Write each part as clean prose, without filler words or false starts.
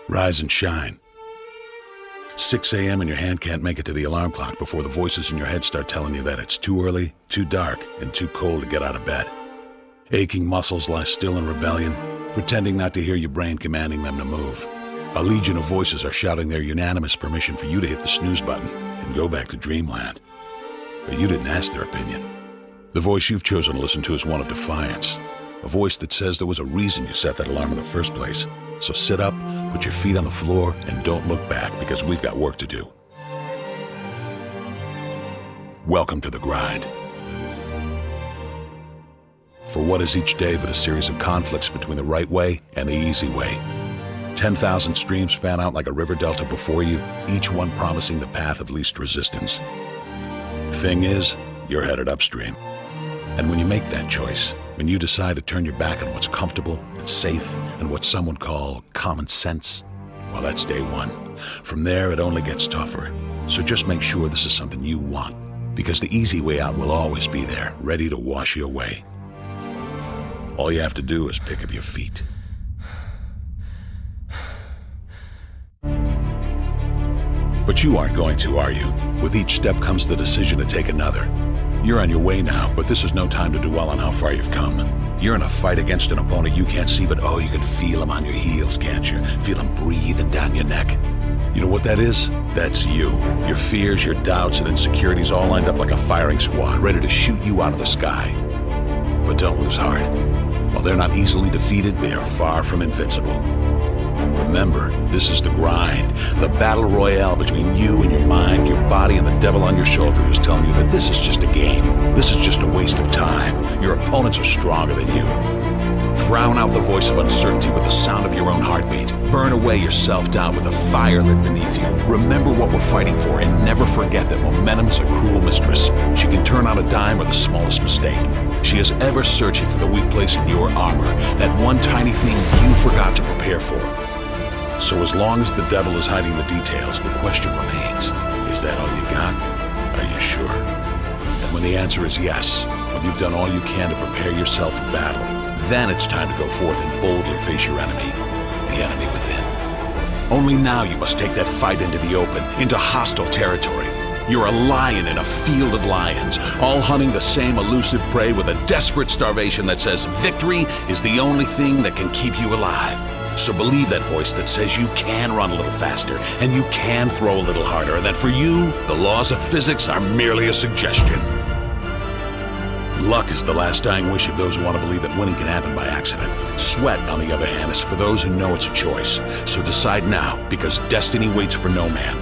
Rise and shine. 6 a.m. and your hand can't make it to the alarm clock before the voices in your head start telling you that it's too early, too dark, and too cold to get out of bed. Aching muscles lie still in rebellion, pretending not to hear your brain commanding them to move. A legion of voices are shouting their unanimous permission for you to hit the snooze button and go back to dreamland. But you didn't ask their opinion. The voice you've chosen to listen to is one of defiance. A voice that says there was a reason you set that alarm in the first place. So sit up, put your feet on the floor, and don't look back, because we've got work to do. Welcome to the grind. For what is each day but a series of conflicts between the right way and the easy way? 10,000 streams fan out like a river delta before you, each one promising the path of least resistance. Thing is, you're headed upstream. And when you make that choice, when you decide to turn your back on what's comfortable and safe and what some would call common sense, well, that's day one. From there, it only gets tougher. So just make sure this is something you want, because the easy way out will always be there, ready to wash you away. All you have to do is pick up your feet. But you aren't going to, are you? With each step comes the decision to take another. You're on your way now, but this is no time to dwell on how far you've come. You're in a fight against an opponent you can't see, but oh, you can feel him on your heels, can't you? Feel him breathing down your neck. You know what that is? That's you. Your fears, your doubts, and insecurities all lined up like a firing squad, ready to shoot you out of the sky. But don't lose heart. While they're not easily defeated, they are far from invincible. Remember, this is the grind, the battle royale between you and your mind, your body, and the devil on your shoulder who's telling you that this is just a game. This is just a waste of time. Your opponents are stronger than you. Drown out the voice of uncertainty with the sound of your own heartbeat. Burn away your self-doubt with a fire lit beneath you. Remember what we're fighting for, and never forget that momentum is a cruel mistress. She can turn on a dime with the smallest mistake. She is ever searching for the weak place in your armor, that one tiny thing you forgot to prepare for. So as long as the devil is hiding the details, the question remains, is that all you got? Are you sure? And when the answer is yes, when you've done all you can to prepare yourself for battle, then it's time to go forth and boldly face your enemy, the enemy within. Only now you must take that fight into the open, into hostile territory. You're a lion in a field of lions, all hunting the same elusive prey with a desperate starvation that says victory is the only thing that can keep you alive. So believe that voice that says you can run a little faster, and you can throw a little harder, and that for you, the laws of physics are merely a suggestion. Luck is the last dying wish of those who want to believe that winning can happen by accident. Sweat, on the other hand, is for those who know it's a choice. So decide now, because destiny waits for no man.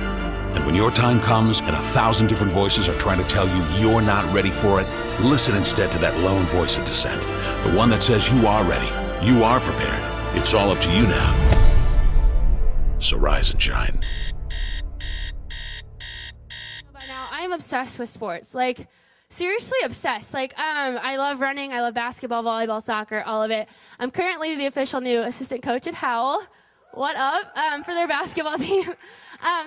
And when your time comes and 1,000 different voices are trying to tell you you're not ready for it, listen instead to that lone voice of dissent. The one that says you are ready, you are prepared. It's all up to you now. So rise and shine. By now, I am obsessed with sports. Like, seriously obsessed. Like, I love running. I love basketball, volleyball, soccer, all of it. I'm currently the official new assistant coach at Howell. What up? For their basketball team.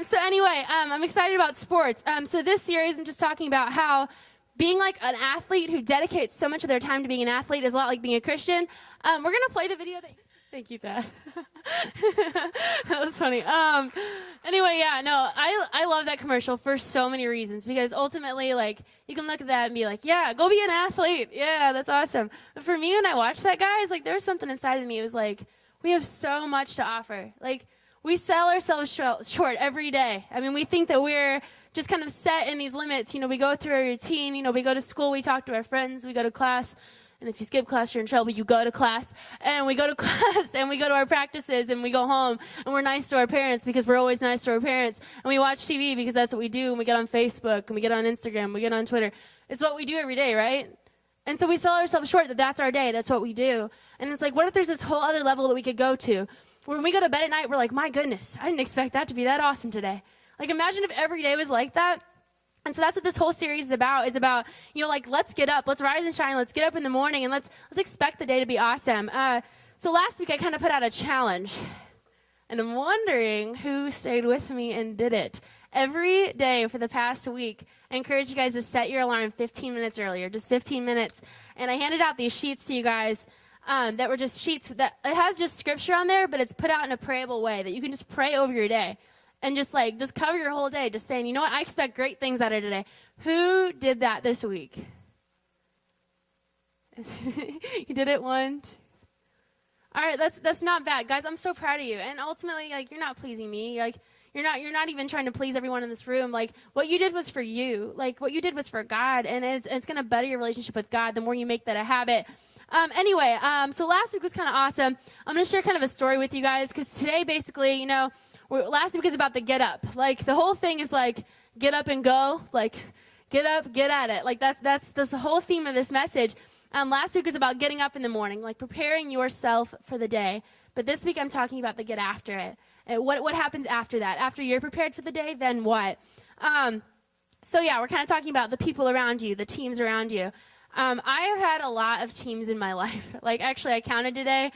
So anyway, I'm excited about sports. So this series, I'm just talking about how being like an athlete who dedicates so much of their time to being an athlete is a lot like being a Christian. We're going to play the video that... Thank you, Dad. That was funny. Anyway, yeah, no, I love that commercial for so many reasons, because ultimately, like, you can look at that and be like, yeah, go be an athlete. Yeah, that's awesome. But for me, when I watched that, guys, like, there was something inside of me. It was like, we have so much to offer. Like, we sell ourselves short every day. I mean, we think that we're just kind of set in these limits. You know, we go through our routine. You know, we go to school, we talk to our friends, we go to class. And if you skip class, you're in trouble. You go to class, and we go to class, and we go to our practices, and we go home, and we're nice to our parents because we're always nice to our parents. And we watch TV because that's what we do, and we get on Facebook, and we get on Instagram, we get on Twitter. It's what we do every day, right? And so we sell ourselves short that that's our day, that's what we do. And it's like, what if there's this whole other level that we could go to? When we go to bed at night, we're like, my goodness, I didn't expect that to be that awesome today. Like, imagine if every day was like that. And so that's what this whole series is about. It's about, you know, like, let's get up, let's rise and shine, let's get up in the morning, and let's expect the day to be awesome. So last week I kind of put out a challenge, and I'm wondering who stayed with me and did it. Every day for the past week, I encourage you guys to set your alarm 15 minutes earlier, just 15 minutes. And I handed out these sheets to you guys that were just sheets that it has just scripture on there, but it's put out in a prayable way that you can just pray over your day and just cover your whole day, just saying, you know what, I expect great things out of today. Who did that this week? You did it one, two. All right, that's not bad, guys. I'm so proud of you. And ultimately, you're not pleasing me. You're not even trying to please everyone in this room. What you did was for you. What you did was for God, and it's going to better your relationship with God the more you make that a habit. Anyway, so last week was kind of awesome. I'm going to share kind of a story with you guys because today, basically, last week is about the get up. The whole thing is get up and go. Get up, get at it. That's the whole theme of this message. Last week was about getting up in the morning, preparing yourself for the day. But this week I'm talking about the get after it. And what happens after that? After you're prepared for the day, then what? So yeah, we're kind of talking about the people around you, the teams around you. I have had a lot of teams in my life. Actually, I counted today.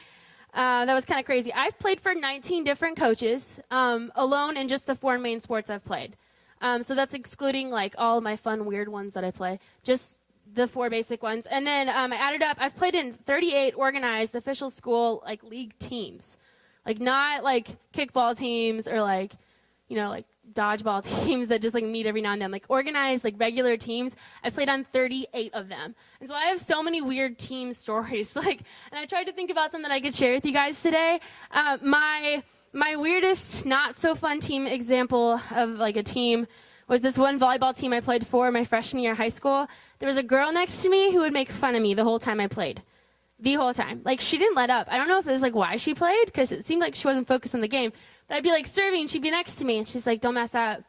That was kind of crazy. I've played for 19 different coaches, alone in just the 4 main sports I've played. So that's excluding all of my fun, weird ones that I play. Just the 4 basic ones. And then I added up, I've played in 38 organized official school, league teams. Not kickball teams or dodgeball teams that just meet every now and then. Organized, regular teams. I played on 38 of them. And so I have so many weird team stories. And I tried to think about some that I could share with you guys today. My weirdest, not so fun team example of a team was this one volleyball team I played for my freshman year of high school. There was a girl next to me who would make fun of me the whole time I played. The whole time. She didn't let up. I don't know if it was why she played, because it seemed like she wasn't focused on the game. But I'd be serving, and she'd be next to me, and she's like, don't mess up.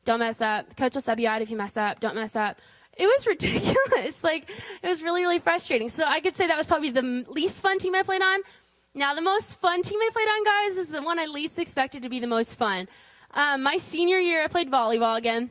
Don't mess up. Coach will sub you out if you mess up. Don't mess up. It was ridiculous. It was really, really frustrating. So I could say that was probably the least fun team I played on. Now, the most fun team I played on, guys, is the one I least expected to be the most fun. My senior year, I played volleyball again.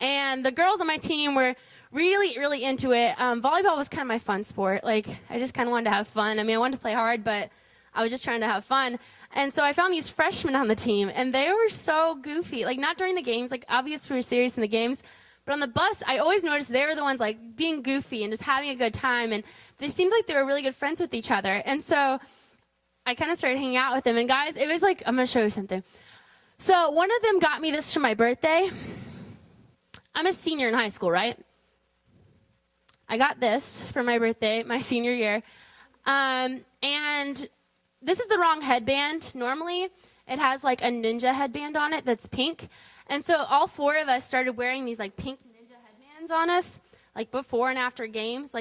And the girls on my team were really, really into it. Volleyball was kind of my fun sport. I just kind of wanted to have fun. I wanted to play hard, but I was just trying to have fun. And so I found these freshmen on the team, and they were so goofy. Not during the games. Obviously, we were serious in the games. But on the bus, I always noticed they were the ones, being goofy and just having a good time. And they seemed like they were really good friends with each other. And so I kind of started hanging out with them. And, guys, it was I'm going to show you something. So one of them got me this for my birthday. I'm a senior in high school, right? I got this for my birthday, my senior year. And this is the wrong headband. Normally, it has a ninja headband on it that's pink. And so all 4 of us started wearing these pink ninja headbands on us, before and after games.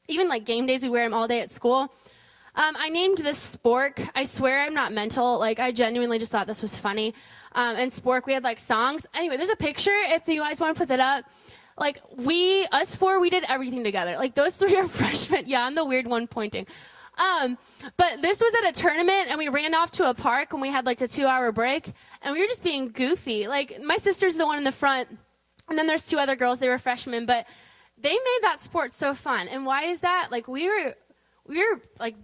Even game days, we wear them all day at school. I named this Spork. I swear I'm not mental. I genuinely just thought this was funny. And Spork, we had songs. Anyway, there's a picture if you guys want to put that up. Us 4, we did everything together. Those 3 are freshmen. Yeah, I'm the weird one pointing. But this was at a tournament, and we ran off to a park when we had a 2-hour break, and we were just being goofy. My sister's the one in the front, and then there's 2 other girls. They were freshmen, but they made that sport so fun. And why is that? We were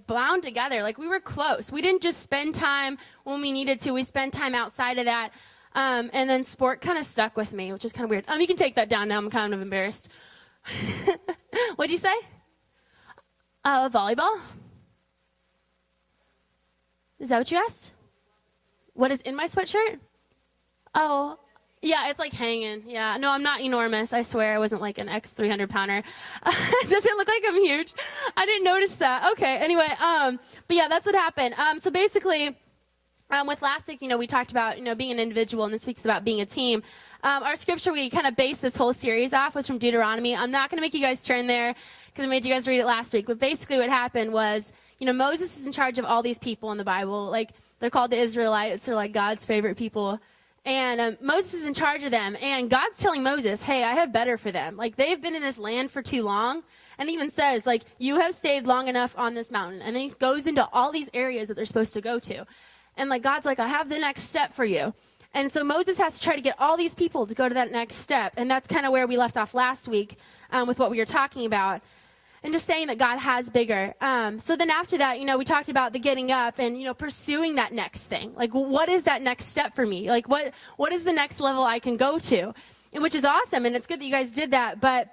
bound together. We were close. We didn't just spend time when we needed to. We spent time outside of that. And then sport kind of stuck with me, which is kind of weird. You can take that down now. I'm kind of embarrassed. What'd you say? Volleyball? Is that what you asked? What is in my sweatshirt? Oh, yeah, it's hanging. Yeah, no, I'm not enormous. I swear I wasn't an X 300-pounder. Does it look like I'm huge? I didn't notice that. Okay, anyway, but yeah, that's what happened. So basically, with last week, we talked about, being an individual, and this week's about being a team. Our scripture we kind of based this whole series off was from Deuteronomy. I'm not going to make you guys turn there because I made you guys read it last week. But basically what happened was, Moses is in charge of all these people in the Bible. They're called the Israelites. They're God's favorite people. And Moses is in charge of them. And God's telling Moses, hey, I have better for them. They've been in this land for too long. And even says, you have stayed long enough on this mountain. And then he goes into all these areas that they're supposed to go to. And God's I have the next step for you. And so Moses has to try to get all these people to go to that next step. And that's kind of where we left off last week with what we were talking about. And just saying that God has bigger. So then after that, we talked about the getting up and, pursuing that next thing. What is that next step for me? What is the next level I can go to? And which is awesome. And it's good that you guys did that. But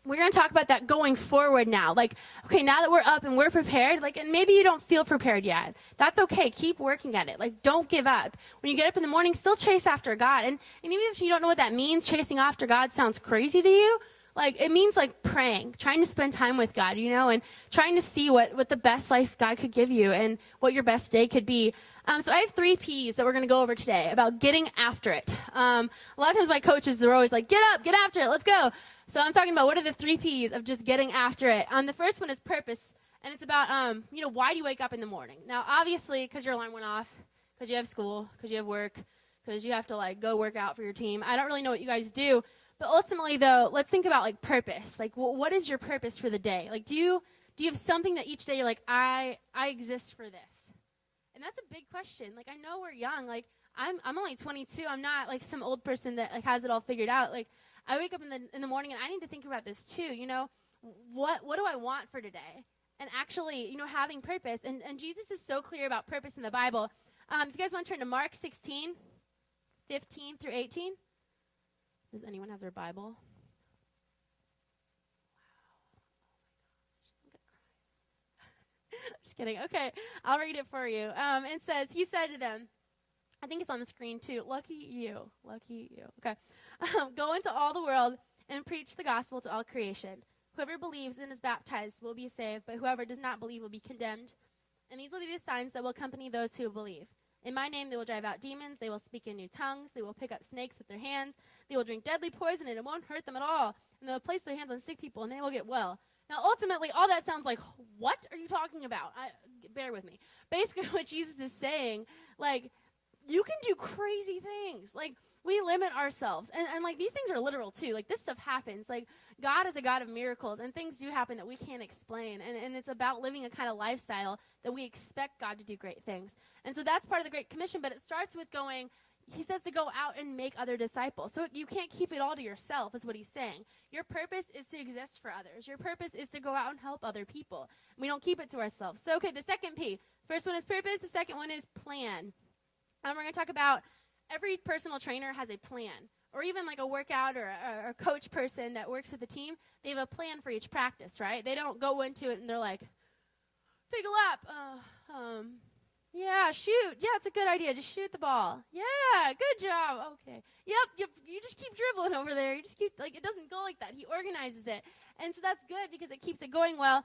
we're going to talk about that going forward now. Like, okay, now that we're up and we're prepared, like, and maybe you don't feel prepared yet. That's okay. Keep working at it. Like, don't give up. When you get up in the morning, still chase after God. And even if you don't know what that means, chasing after God sounds crazy to you. Like, it means, like, praying, trying to spend time with God, you know, and trying to see what the best life God could give you and what your best day could be. So I have 3 Ps that we're going to go over today about getting after it. A lot of times my coaches are always like, get up, get after it, let's go. So I'm talking about what are the 3 Ps of just getting after it. The first one is purpose, and it's about, you know, why do you wake up in the morning? Now, obviously, because your alarm went off, because you have school, because you have work, because you have to, like, go work out for your team. I don't really know what you guys do, but ultimately, though, let's think about, like, purpose. Like, what is your purpose for the day? Like, do you have something that each day you're like, I exist for this? And that's a big question. Like, I know we're young. Like, I'm only 22. I'm not, like, some old person that, like, has it all figured out. Like, I wake up in the morning, and I need to think about this, too. You know, what do I want for today? And actually, you know, having purpose. And Jesus is so clear about purpose in the Bible. If you guys want to turn to Mark 16, 15 through 18. Does anyone have their Bible? Just kidding. Okay, I'll read it for you. It says, he said to them, I think it's on the screen too, lucky you. Okay. Go into all the world and preach the gospel to all creation. Whoever believes and is baptized will be saved, but whoever does not believe will be condemned. And these will be the signs that will accompany those who believe. In my name they will drive out demons, they will speak in new tongues, they will pick up snakes with their hands, they will drink deadly poison and it won't hurt them at all. And they will place their hands on sick people and they will get well. Now, ultimately, all that sounds like, what are you talking about? Bear with me. Basically, what Jesus is saying, like, you can do crazy things. Like, we limit ourselves. And like, these things are literal, too. Like, this stuff happens. Like, God is a God of miracles, and things do happen that we can't explain. And it's about living a kind of lifestyle that we expect God to do great things. And so that's part of the Great Commission, but it starts with going, he says to go out and make other disciples. So you can't keep it all to yourself, is what he's saying. Your purpose is to exist for others. Your purpose is to go out and help other people. We don't keep it to ourselves. So, okay, the second P. First one is purpose. The second one is plan. We're going to talk about every personal trainer has a plan. Or even like a workout or a coach person that works with the team, they have a plan for each practice, right? They don't go into it and they're like, take a lap. Yeah, shoot. Yeah, it's a good idea. Just shoot the ball. Yeah, good job. Okay. Yep, you just keep dribbling over there. You just keep, like, it doesn't go like that. He organizes it. And so that's good because it keeps it going well.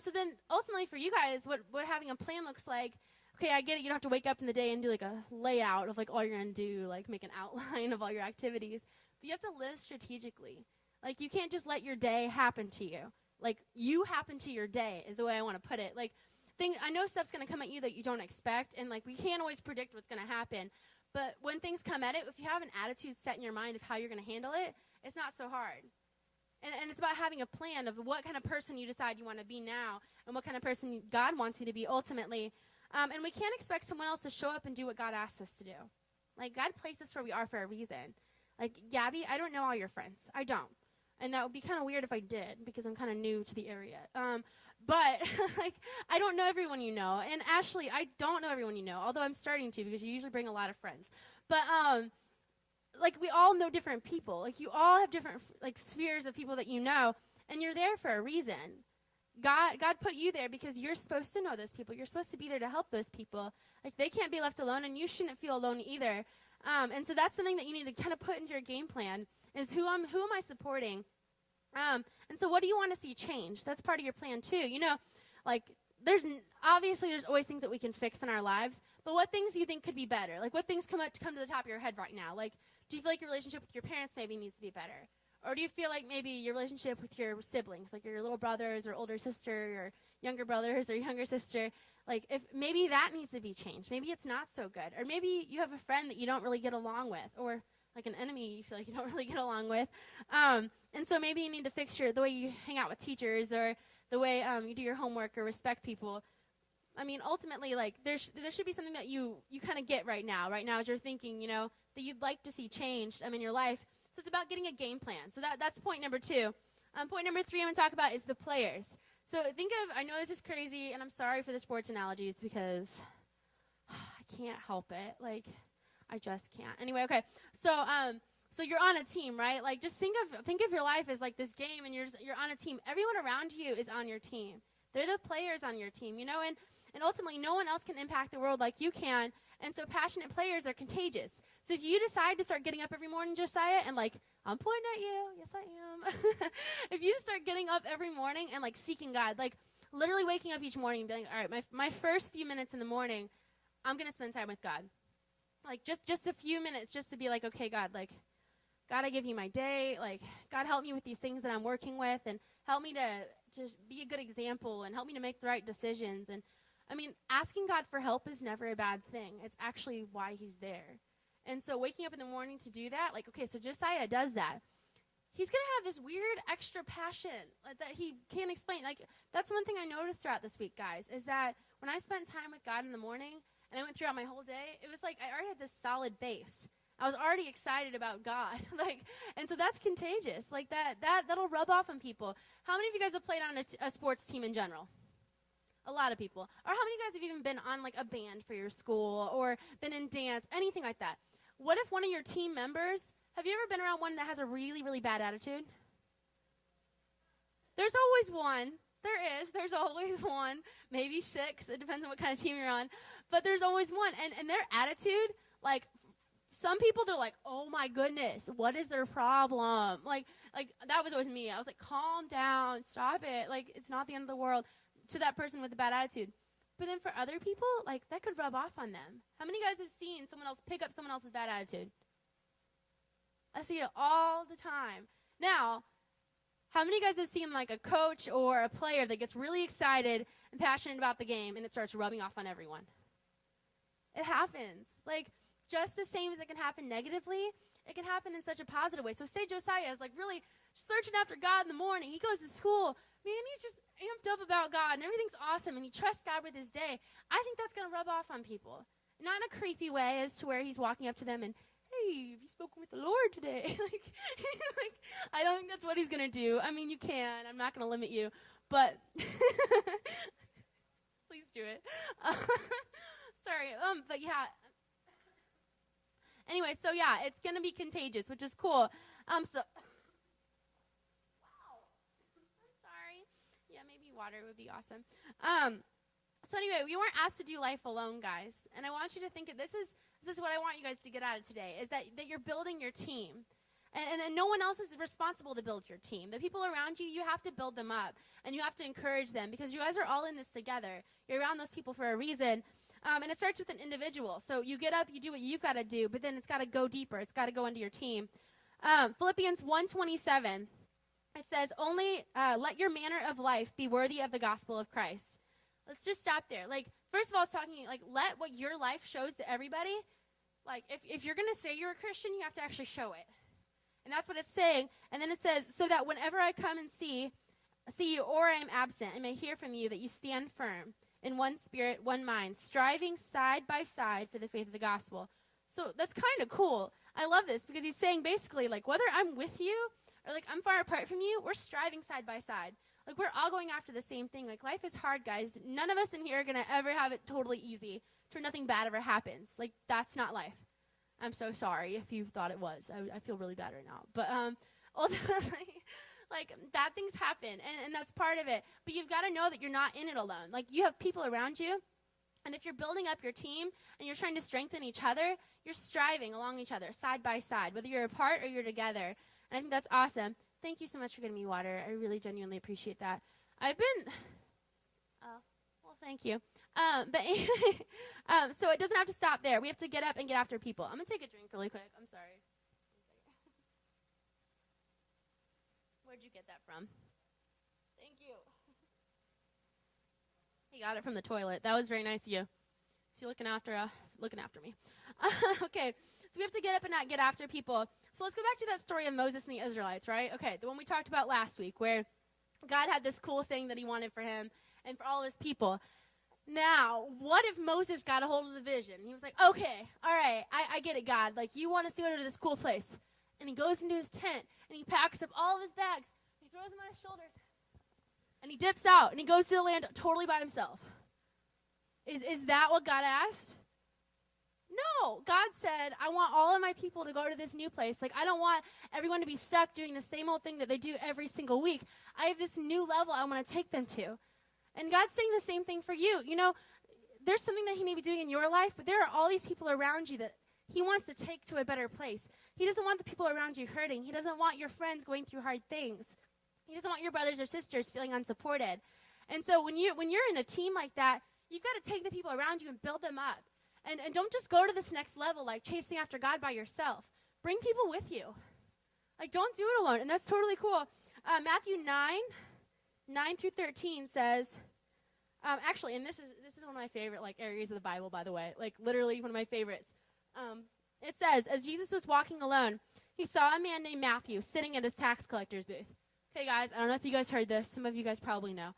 So then ultimately for you guys, what having a plan looks like, okay, I get it. You don't have to wake up in the day and do like a layout of like all you're going to do, like make an outline of all your activities. But you have to live strategically. Like, you can't just let your day happen to you. Like, you happen to your day is the way I want to put it. Like, I know stuff's going to come at you that you don't expect, and, like, we can't always predict what's going to happen. But when things come at it, if you have an attitude set in your mind of how you're going to handle it, it's not so hard. And it's about having a plan of what kind of person you decide you want to be now and what kind of person God wants you to be ultimately. And we can't expect someone else to show up and do what God asks us to do. Like, God placed us where we are for a reason. Like, Gabby, I don't know all your friends. I don't. And that would be kind of weird if I did because I'm kind of new to the area. But, like, I don't know everyone you know. And Ashley, I don't know everyone you know, although I'm starting to because you usually bring a lot of friends. But, like, we all know different people. Like, you all have different, like, spheres of people that you know, and you're there for a reason. God put you there because you're supposed to know those people. You're supposed to be there to help those people. Like, they can't be left alone, and you shouldn't feel alone either. And so that's something that you need to kind of put into your game plan is who am I supporting? And so what do you want to see change? That's part of your plan too. You know, like there's always things that we can fix in our lives, but what things do you think could be better? Like, what things come to the top of your head right now? Like, do you feel like your relationship with your parents maybe needs to be better? Or do you feel like maybe your relationship with your siblings, like your little brothers or older sister or younger brothers or younger sister, like if maybe that needs to be changed. Maybe it's not so good. Or maybe you have a friend that you don't really get along with, or like an enemy you feel like you don't really get along with. And so maybe you need to fix the way you hang out with teachers or the way you do your homework or respect people. I mean, ultimately, like there should be something that you kind of get right now as you're thinking, you know, that you'd like to see changed in your life. So it's about getting a game plan. So that's point number 2. Point number 3 I'm going to talk about is the players. So I know this is crazy, and I'm sorry for the sports analogies because I can't help it. Like, I just can't. Anyway, okay. So So you're on a team, right? Like, just think of your life as like this game, and you're on a team. Everyone around you is on your team. They're the players on your team, and ultimately no one else can impact the world like you can. And so passionate players are contagious. So if you decide to start getting up every morning, Josiah, and like, I'm pointing at you, yes I am. If you start getting up every morning and like seeking God, like literally waking up each morning and being like, all right, my first few minutes in the morning, I'm going to spend time with God. Like just a few minutes just to be like, okay, God, like, God, I give you my day. Like, God, help me with these things that I'm working with, and help me to just be a good example, and help me to make the right decisions. And I mean, asking God for help is never a bad thing. It's actually why he's there. And so waking up in the morning to do that, like, okay, so Josiah does that. He's going to have this weird extra passion that he can't explain. Like, that's one thing I noticed throughout this week, guys, is that when I spent time with God in the morning and I went throughout my whole day, it was like I already had this solid base. I was already excited about God. And so that's contagious. Like, that'll rub off on people. How many of you guys have played on a sports team in general? A lot of people. Or how many of you guys have even been on, like, a band for your school or been in dance, anything like that? What if one of your team members, have you ever been around one that has a really, really bad attitude? There's always one. There's always one. Maybe 6. It depends on what kind of team you're on. But there's always one. And their attitude, like, some people, they're like, oh, my goodness, what is their problem? Like that was always me. I was like, calm down, stop it. Like, it's not the end of the world, to that person with a bad attitude. But then for other people, like, that could rub off on them. How many of you guys have seen someone else pick up someone else's bad attitude? I see it all the time. Now, how many of you guys have seen, like, a coach or a player that gets really excited and passionate about the game, and it starts rubbing off on everyone? It happens. Like, just the same as it can happen negatively, it can happen in such a positive way. So say Josiah is like really searching after God in the morning. He goes to school. Man, he's just amped up about God, and everything's awesome, and he trusts God with his day. I think that's going to rub off on people. Not in a creepy way as to where he's walking up to them and, hey, have you spoken with the Lord today? like, I don't think that's what he's going to do. I mean, you can. I'm not going to limit you. But please do it. Sorry. But yeah. Anyway, so yeah, it's going to be contagious, which is cool. Wow. I'm sorry. Yeah, maybe water would be awesome. So anyway, we weren't asked to do life alone, guys. And I want you to think this is what I want you guys to get out of today, is that you're building your team. And no one else is responsible to build your team. The people around you, you have to build them up, and you have to encourage them, because you guys are all in this together. You're around those people for a reason. And it starts with an individual. So you get up, you do what you've got to do, but then it's got to go deeper. It's got to go into your team. Philippians 1:27, it says, only let your manner of life be worthy of the gospel of Christ. Let's just stop there. Like, first of all, it's talking, like, let what your life shows to everybody. Like, if you're going to say you're a Christian, you have to actually show it. And that's what it's saying. And then it says, so that whenever I come and see you or I am absent, I may hear from you that you stand firm in one spirit, one mind, striving side by side for the faith of the gospel. So that's kind of cool. I love this, because he's saying basically, like, whether I'm with you or, like, I'm far apart from you, we're striving side by side. Like, we're all going after the same thing. Like, life is hard, guys. None of us in here are going to ever have it totally easy, to where nothing bad ever happens. Like, that's not life. I'm so sorry if you thought it was. I feel really bad right now. But ultimately, like, bad things happen, and that's part of it. But you've got to know that you're not in it alone. Like, you have people around you, and if you're building up your team and you're trying to strengthen each other, you're striving along each other, side by side, whether you're apart or you're together. And I think that's awesome. Thank you so much for getting me water. I really genuinely appreciate that. Thank you. But anyway, so it doesn't have to stop there. We have to get up and get after people. I'm going to take a drink really quick. I'm sorry. Where'd you get that from? Thank you. He got it from the toilet. That was very nice of you. Is he looking after me? Okay, so we have to get up and not get after people. So let's go back to that story of Moses and the Israelites, right? Okay, the one we talked about last week, where God had this cool thing that he wanted for him and for all his people. Now, what if Moses got a hold of the vision? He was like, okay, all right, I get it, God. Like, you want us to go to this cool place. And he goes into his tent, and he packs up all of his bags. He throws them on his shoulders. And he dips out, and he goes to the land totally by himself. Is that what God asked? No, God said, I want all of my people to go to this new place. Like, I don't want everyone to be stuck doing the same old thing that they do every single week. I have this new level I want to take them to. And God's saying the same thing for you. You know, there's something that he may be doing in your life, but there are all these people around you that he wants to take to a better place. He doesn't want the people around you hurting. He doesn't want your friends going through hard things. He doesn't want your brothers or sisters feeling unsupported. And so when you're in a team like that, you've got to take the people around you and build them up. And don't just go to this next level like chasing after God by yourself. Bring people with you. Like, don't do it alone. And that's totally cool. Matthew 9 through 13 says, actually, and this is one of my favorite like areas of the Bible, by the way. Like, literally one of my favorites. It says, as Jesus was walking alone, he saw a man named Matthew sitting at his tax collector's booth. Okay, guys, I don't know if you guys heard this. Some of you guys probably know.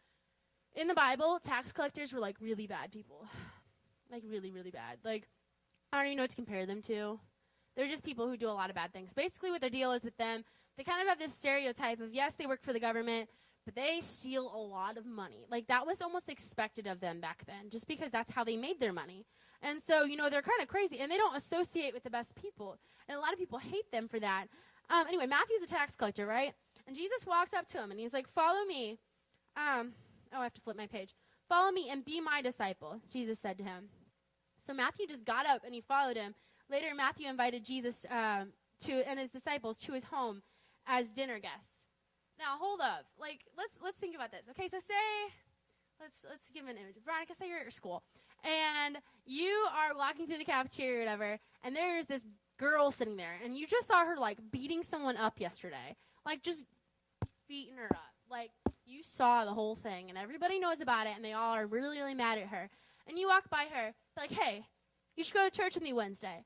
In the Bible, tax collectors were like really bad people. Like, really, really bad. Like, I don't even know what to compare them to. They're just people who do a lot of bad things. Basically, what their deal is with them, they kind of have this stereotype of, yes, they work for the government, but they steal a lot of money. Like, that was almost expected of them back then, just because that's how they made their money. And so, you know, they're kind of crazy, and they don't associate with the best people. And a lot of people hate them for that. Anyway, Matthew's a tax collector, right? And Jesus walks up to him, and he's like, follow me. I have to flip my page. Follow me and be my disciple, Jesus said to him. So Matthew just got up and he followed him. Later, Matthew invited Jesus and his disciples to his home as dinner guests. Now, hold up. Like, let's think about this. Okay, so let's give an image. Veronica, say you're at your school, and you are walking through the cafeteria or whatever, and there's this girl sitting there, and you just saw her, like, beating someone up yesterday. Like, just beating her up. Like, you saw the whole thing, and everybody knows about it, and they all are really, really mad at her. And you walk by her, like, hey, you should go to church with me Wednesday.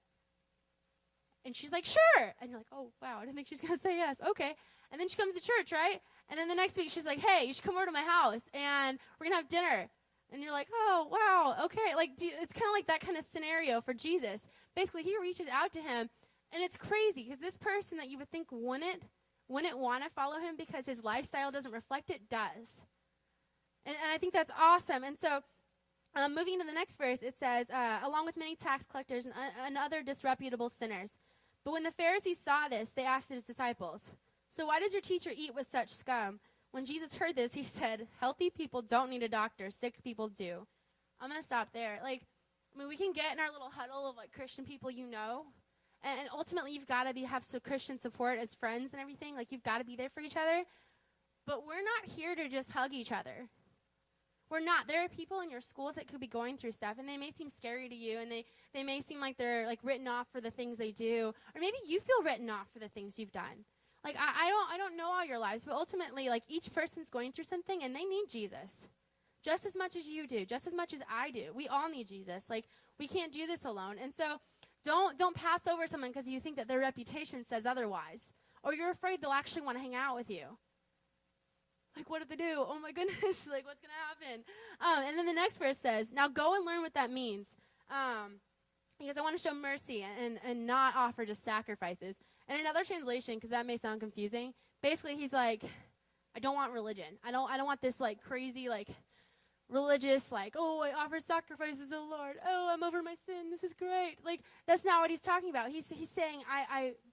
And she's like, sure. And you're like, oh, wow, I didn't think she was going to say yes. Okay. And then she comes to church, right? And then the next week she's like, hey, you should come over to my house, and we're going to have dinner. And you're like, oh, wow, okay. Like, it's kind of like that kind of scenario for Jesus. Basically, he reaches out to him, and it's crazy because this person that you would think wouldn't want to follow him because his lifestyle doesn't reflect it, does. And I think that's awesome. And so moving to the next verse, it says, along with many tax collectors and other disreputable sinners. But when the Pharisees saw this, they asked his disciples, so why does your teacher eat with such scum? When Jesus heard this, he said, healthy people don't need a doctor, sick people do. I'm going to stop there. Like, I mean, we can get in our little huddle of, like, Christian people you know, and ultimately you've got to have some Christian support as friends and everything. Like, you've got to be there for each other. But we're not here to just hug each other. We're not. There are people in your schools that could be going through stuff, and they may seem scary to you, and they may seem like they're, like, written off for the things they do. Or maybe you feel written off for the things you've done. Like, I don't know all your lives, but ultimately, like, each person's going through something, and they need Jesus. Just as much as you do, just as much as I do. We all need Jesus. Like, we can't do this alone. And so don't pass over someone because you think that their reputation says otherwise, or you're afraid they'll actually want to hang out with you. Like, what did they do? Oh, my goodness. Like, what's going to happen? And then the next verse says, now go and learn what that means. Because I want to show mercy and not offer just sacrifices. And another translation, because that may sound confusing, basically he's like, I don't want religion. I don't want this, like, crazy, like, religious, like, oh, I offer sacrifices to the Lord. Oh, I'm over my sin. This is great. Like, that's not what he's talking about. He's saying,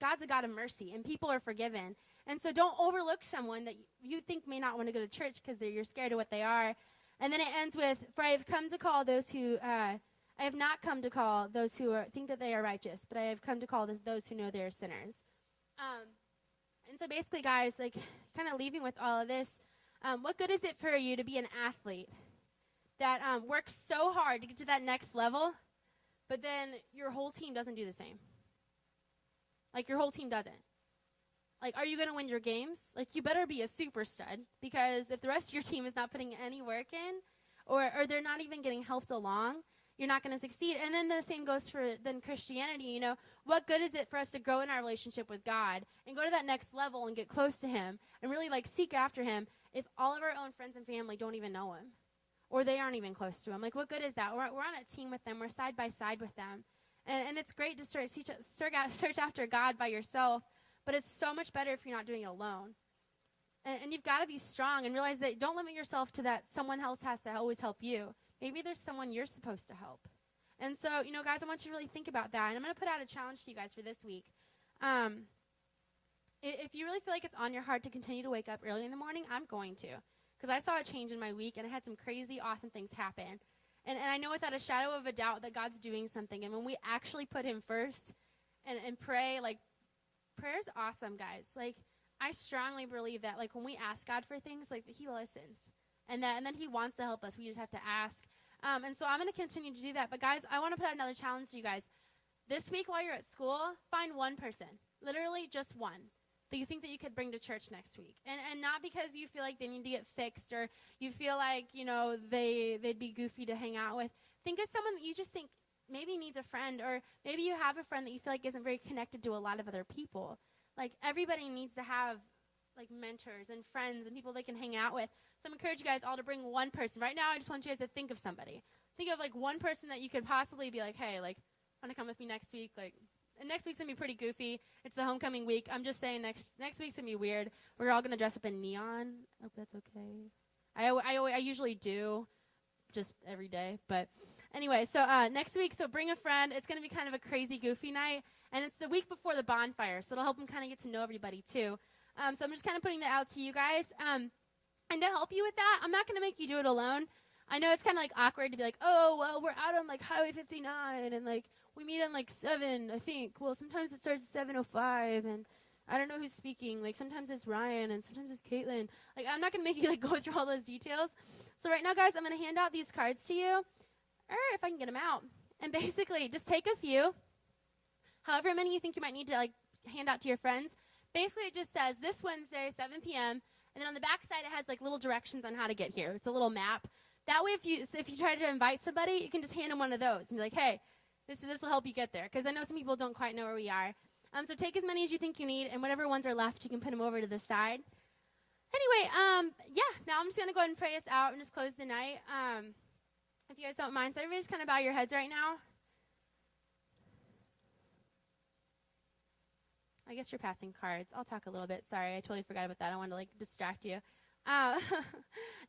God's a God of mercy, and people are forgiven. And so don't overlook someone that you think may not want to go to church because you're scared of what they are. And then it ends with, for I have come to call those who, I have not come to call those who think that they are righteous, but I have come to call those who know they are sinners. And so basically, guys, like, kind of leaving with all of this, what good is it for you to be an athlete that works so hard to get to that next level, but then your whole team doesn't do the same? Like, your whole team doesn't. Like, are you going to win your games? Like, you better be a super stud, because if the rest of your team is not putting any work in, or they're not even getting helped along, you're not going to succeed. And then the same goes for then Christianity. You know, what good is it for us to grow in our relationship with God and go to that next level and get close to him and really, like, seek after him if all of our own friends and family don't even know him, or they aren't even close to him? Like, what good is that? We're on a team with them. We're side by side with them. And it's great to search after God by yourself, but it's so much better if you're not doing it alone. And you've got to be strong and realize that don't limit yourself to that someone else has to always help you. Maybe there's someone you're supposed to help. And so, guys, I want you to really think about that. And I'm going to put out a challenge to you guys for this week. If you really feel like it's on your heart to continue to wake up early in the morning, I'm going to. Because I saw a change in my week, and I had some crazy, awesome things happen. And I know without a shadow of a doubt that God's doing something. And when we actually put him first and pray, like, prayer's awesome, guys. Like, I strongly believe that, like, when we ask God for things, like, he listens. And then he wants to help us. We just have to ask. And so I'm going to continue to do that. But, guys, I want to put out another challenge to you guys. This week while you're at school, find one person, literally just one, that you think that you could bring to church next week. And not because you feel like they need to get fixed or you feel like, they'd be goofy to hang out with. Think of someone that you just think maybe needs a friend, or maybe you have a friend that you feel like isn't very connected to a lot of other people. Like, everybody needs to have, like, mentors and friends and people they can hang out with. So I'm encouraging you guys all to bring one person. Right now, I just want you guys to think of somebody. Think of, like, one person that you could possibly be like, hey, like, want to come with me next week? Like, and next week's going to be pretty goofy. It's the homecoming week. I'm just saying next week's going to be weird. We're all going to dress up in neon. I hope that's okay. I usually do, just every day. But anyway, so next week, so bring a friend. It's going to be kind of a crazy, goofy night. And it's the week before the bonfire, so it'll help them kind of get to know everybody, too. So I'm just kind of putting that out to you guys. And to help you with that, I'm not going to make you do it alone. I know it's kind of, like, awkward to be like, oh, well, we're out on, like, Highway 59, and, like, we meet on, like, 7, I think. Well, sometimes it starts at 7:05, and I don't know who's speaking. Like, sometimes it's Ryan, and sometimes it's Kaytlynd. Like, I'm not going to make you, like, go through all those details. So right now, guys, I'm going to hand out these cards to you, or if I can get them out. And basically, just take a few, however many you think you might need to, like, hand out to your friends. Basically, it just says, this Wednesday, 7 p.m., and then on the back side, it has, like, little directions on how to get here. It's a little map. That way, if you try to invite somebody, you can just hand them one of those and be like, hey, this will help you get there. Because I know some people don't quite know where we are. So take as many as you think you need, and whatever ones are left, you can put them over to the side. Anyway, now I'm just going to go ahead and pray us out and just close the night. If you guys don't mind, so everybody just kind of bow your heads right now. I guess you're passing cards. I'll talk a little bit. Sorry, I totally forgot about that. I wanted to, like, distract you.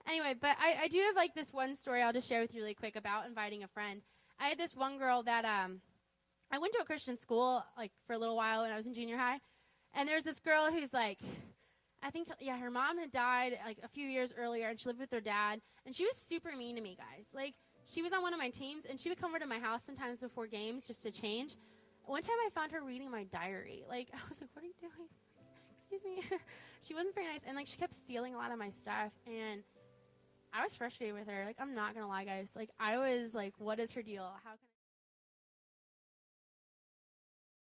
Anyway, but I do have, like, this one story I'll just share with you really quick about inviting a friend. I had this one girl that I went to a Christian school, like, for a little while when I was in junior high. And there was this girl who's, like, I think, her mom had died, like, a few years earlier, and she lived with her dad. And she was super mean to me, guys. Like, she was on one of my teams, and she would come over to my house sometimes before games just to change. One time I found her reading my diary. Like, I was like, what are you doing? Excuse me. She wasn't very nice. And, like, she kept stealing a lot of my stuff. And I was frustrated with her. Like, I'm not going to lie, guys. Like, I was like, what is her deal? How can I?